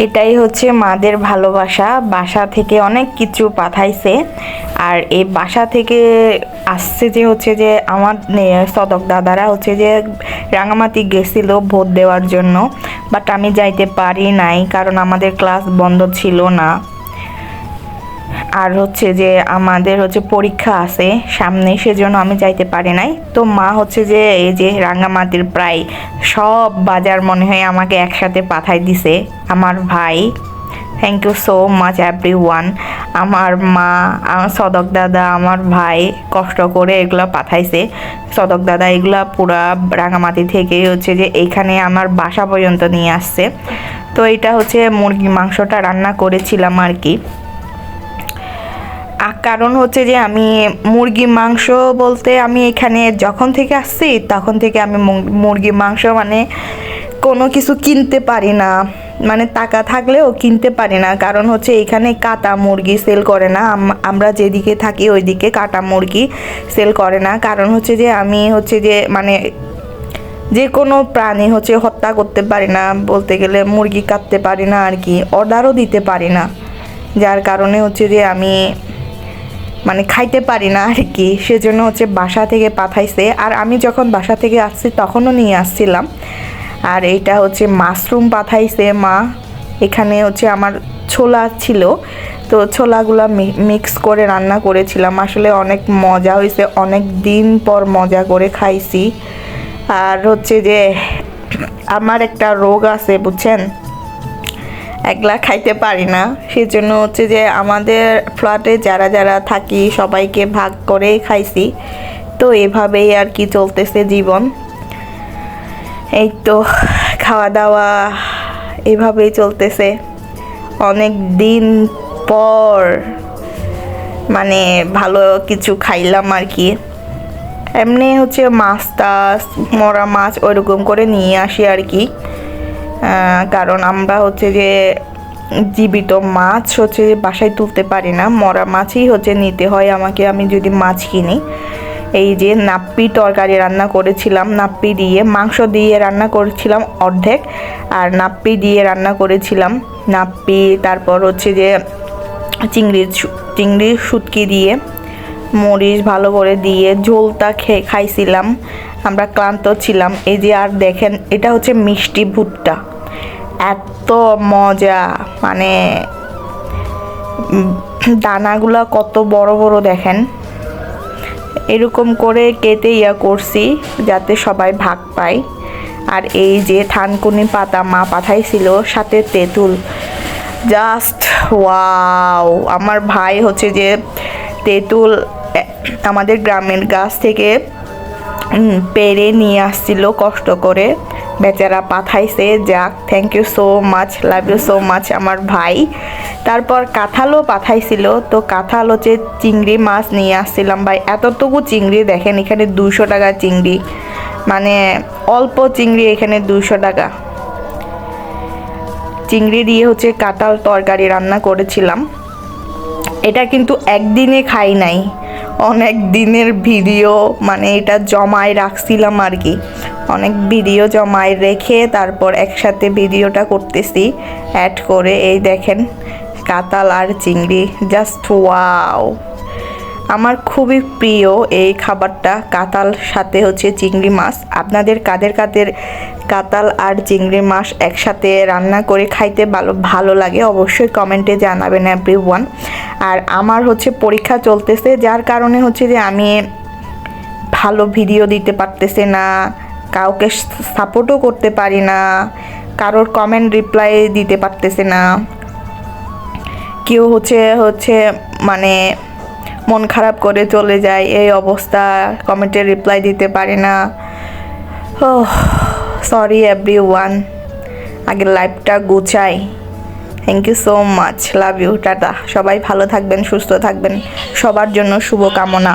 এটাই হচ্ছে মাদের ভালোবাসা। বাসা থেকে অনেক কিছু পাঠাইছে, আর এই বাসা থেকে আসছে যে হচ্ছে যে আমার সদক দাদারা হচ্ছে যে রাঙামাটি গেছিল ভোট দেওয়ার জন্য, বাট আমি যাইতে পারি নাই কারণ আমাদের ক্লাস বন্ধ ছিল না। আর হচ্ছে যে আমাদের হচ্ছে পরীক্ষা আছে সামনে, সেজন্য আমি যাইতে পারি নাই। তো মা হচ্ছে যে এই যে রাঙামাটির প্রায় সব বাজার মনে হয় আমাকে একসাথে পাঠাই দিছে আমার ভাই। Thank you so much everyone. আমার মা, আমার সদক দাদা, আমার ভাই কষ্ট করে এগুলো পাঠাইছে। সদক দাদা এগুলা পুরা রাঙামাটি থেকে হচ্ছে যে এইখানে আমার বাসা পর্যন্ত নিয়ে আসছে। তো এটা হচ্ছে মুরগি মাংসটা রান্না করেছিলাম আর কি। কারণ হচ্ছে যে আমি মুরগি মাংস বলতে আমি এখানে যখন থেকে আসছি তখন থেকে আমি মুরগি মাংস মানে কোনো কিছু কিনতে পারি না, মানে টাকা থাকলেও কিনতে পারি না। কারণ হচ্ছে এখানে কাটা মুরগি সেল করে না, আমরা যেদিকে থাকি ওইদিকে কাটা মুরগি সেল করে না। কারণ হচ্ছে যে আমি হচ্ছে যে মানে যে কোনো প্রাণী হচ্ছে হত্যা করতে পারি না, বলতে গেলে মুরগি কাটতে পারি না আর কি, অর্ডারও দিতে পারি না। যার কারণে হচ্ছে যে আমি মানে খাইতে পারি না আর কি, সেজন্য হচ্ছে বাসা থেকে পাঠাইছে। আর আমি যখন বাসা থেকে আসছি তখনও নিয়ে আসছিলাম। আর এইটা হচ্ছে মাশরুম পাঠাইছে মা। এখানে হচ্ছে আমার ছোলা ছিল, তো ছোলাগুলা মিক্স করে রান্না করেছিলাম। আসলে অনেক মজা হয়েছে, অনেক দিন পর মজা করে খাইছি। আর হচ্ছে যে আমার একটা রোগ আছে বুঝছেন, একলা খাইতে পারি না, সেজন্য হচ্ছে যে আমাদের ফ্ল্যাটে যারা যারা থাকি সবাইকে ভাগ করে খাইছি। তো এভাবেই আর কি চলতেছে জীবন। এই তো খাওয়া দাওয়া এভাবেই চলতেছে। অনেক দিন পর মানে ভালো কিছু খাইলাম আর কি। এমনি হচ্ছে মাছ টাছ, মরা মাছ ওইরকম করে নিয়ে আসি আর কি। কারণ আমরা হচ্ছে যে জীবিত মাছ হচ্ছে বাসায় তুলতে পারি না, মরা মাছই হচ্ছে নিতে হয় আমাকে, আমি যদি মাছ কিনি। এই যে নাপ্পি তরকারি রান্না করেছিলাম, নাপ্পি দিয়ে মাংস দিয়ে রান্না করেছিলাম অর্ধেক, আর নাপ্পি দিয়ে রান্না করেছিলাম। নাপ্পি, তারপর হচ্ছে যে চিংড়ির শুটকি দিয়ে মরিচ ভালো করে দিয়ে ঝোলটা খাইছিলাম। আমরা ক্লান্ত ছিলাম। এই যে আর দেখেন এটা হচ্ছে মিষ্টি ভুট্টা, এত মজা, মানে দানাগুলা কত বড় বড় দেখেন। এরকম করে কেটে করছি যাতে সবাই ভাগ পায়। আর এই যে থানকুনি পাতা মা পাঠাইছিল, সাথে তেঁতুল, জাস্ট ওয়াও। আমার ভাই হচ্ছে যে তেঁতুল আমাদের গ্রামের গাছ থেকে পেরে নিয়ে আসছিল কষ্ট করে, বেচারা পাঠাইছে। যাক, thank you so much, love you so much আমার ভাই। তারপর কাঁঠালও পাঠাইছিল, তো কাঁঠাল হচ্ছে চিংড়ি মাছ নিয়ে আসছিলাম ভাই। এতটুকু চিংড়ি দেখেন, এখানে 200 টাকা চিংড়ি, মানে অল্প চিংড়ি এখানে 200 টাকা। চিংড়ি দিয়ে হচ্ছে কাঁঠাল তরকারি রান্না করেছিলাম। এটা কিন্তু একদিনে খাই নাই, অনেক দিনের ভিডিও, মানে এটা জমায় রাখছিলাম আর কি। অনেক ভিডিও জমায় রেখে তারপর একসাথে ভিডিওটা করতেছি অ্যাড করে। এই দেখেন কাঁঠাল আর চিংড়ি, জাস্ট ওয়াও। আমার খুবই প্রিয় এই খাবারটা, কাঁঠাল সাথে হচ্ছে চিংড়ি মাছ। আপনাদের কাদের কাদের কাঁঠাল আর চিংড়ি মাছ একসাথে রান্না করে খাইতে ভালো লাগে অবশ্যই কমেন্টে জানাবেন এভরিওয়ান। আর আমার হচ্ছে পরীক্ষা চলতেছে, যার কারণে হচ্ছে যে আমি ভালো ভিডিও দিতে পারতেছি না, কাউকে সাপোর্টও করতে পারি না, কারোর কমেন্ট রিপ্লাই দিতে পারতেছি না। কেউ হচ্ছে মানে মন খারাপ করে চলে যায়, এই অবস্থা, কমেন্টে রিপ্লাই দিতে পারি না। সরি এভরিওয়ান, আগে লাইভটা গুছাই। Thank you so much, love you, tata. সবাই ভালো থাকবেন, সুস্থ থাকবেন, সবার জন্য শুভকামনা।